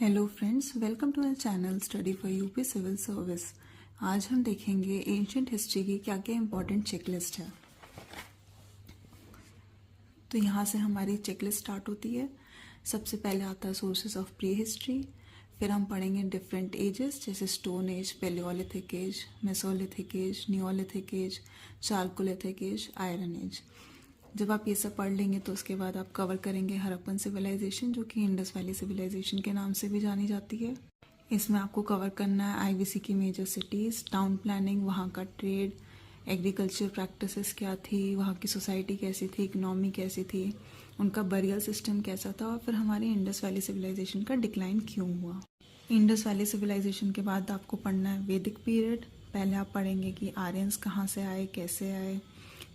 Hello friends, welcome to my channel study for UP civil service. आज हम देखेंगे ancient history की क्या क्या इंपॉर्टेंट चेकलिस्ट है। तो यहाँ से हमारी चेकलिस्ट स्टार्ट होती है। सबसे पहले आता है सोर्सेज ऑफ प्री हिस्ट्री। फिर हम पढ़ेंगे डिफरेंट एजेस जैसे stone age, palaeolithic age, mesolithic age, neolithic age, chalcolithic age, iron age. जब आप ये सब पढ़ लेंगे तो उसके बाद आप कवर करेंगे हड़प्पन सिविलाइजेशन, जो कि इंडस वैली सिविलाइजेशन के नाम से भी जानी जाती है। इसमें आपको कवर करना है आईवीसी की मेजर सिटीज़, टाउन प्लानिंग, वहाँ का ट्रेड, एग्रीकल्चर प्रैक्टिसेस क्या थी, वहाँ की सोसाइटी कैसी थी, इकनॉमी कैसी थी, उनका बरियल सिस्टम कैसा था, और फिर हमारी इंडस वैली सिविलाइजेशन का डिक्लाइन क्यों हुआ। इंडस वैली सिविलाइजेशन के बाद आपको पढ़ना है वैदिक पीरियड। पहले आप पढ़ेंगे कि आर्यंस कहाँ से आए, कैसे आए,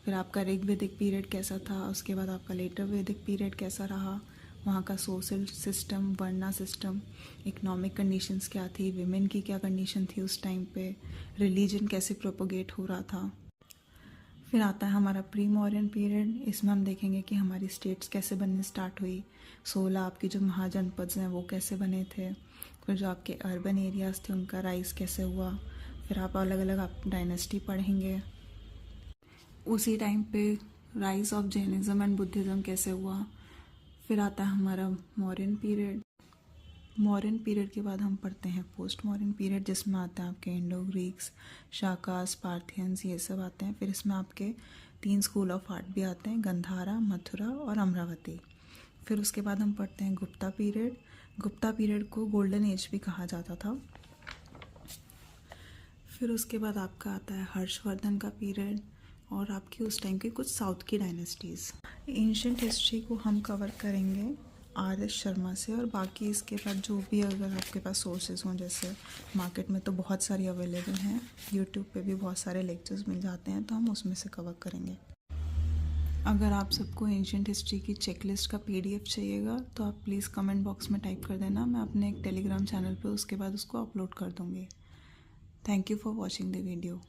फिर आपका ऋग्वेदिक पीरियड कैसा था, उसके बाद आपका लेटर वैदिक पीरियड कैसा रहा, वहाँ का सोशल सिस्टम, वर्ना सिस्टम, इकोनॉमिक कंडीशंस क्या थी, विमेन की क्या कंडीशन थी उस टाइम पे, रिलीजन कैसे प्रोपोगेट हो रहा था। फिर आता है हमारा प्री मॉडर्न पीरियड। इसमें हम देखेंगे कि हमारी स्टेट्स कैसे बनने स्टार्ट हुई, 16 आपकी जो महाजनपद हैं वो कैसे बने थे, फिर जो आपके अर्बन एरियाज़ थे उनका राइज कैसे हुआ। फिर आप अलग अलग आप डायनेस्टी पढ़ेंगे। उसी टाइम पे rise of Jainism and Buddhism कैसे हुआ। फिर आता है हमारा मॉडर्न पीरियड। मॉडर्न पीरियड के बाद हम पढ़ते हैं पोस्ट मॉडर्न पीरियड, जिसमें आता है आपके इंडो ग्रीक्स, शाकास, पार्थियंस, ये सब आते हैं। फिर इसमें आपके 3 स्कूल ऑफ आर्ट भी आते हैं, गंधारा, मथुरा और अमरावती। फिर उसके बाद हम पढ़ते हैं गुप्ता पीरियड। गुप्ता पीरियड को गोल्डन एज भी कहा जाता था। फिर उसके बाद आपका आता है हर्षवर्धन का पीरियड और आपकी उस टाइम की कुछ साउथ की डायनेस्टीज़। एंशिएंट हिस्ट्री को हम कवर करेंगे आर.एस. शर्मा से, और बाकी इसके बाद जो भी अगर आपके पास सोर्सेज हों, जैसे मार्केट में तो बहुत सारी अवेलेबल हैं, यूट्यूब पे भी बहुत सारे लेक्चर्स मिल जाते हैं, तो हम उसमें से कवर करेंगे। अगर आप सबको एंशिएंट हिस्ट्री की चेकलिस्ट का PDF चाहिएगा तो आप प्लीज़ कमेंट बॉक्स में टाइप कर देना। मैं अपने एक टेलीग्राम चैनल पे उसके बाद उसको अपलोड कर दूँगी। Thank you for watching the video.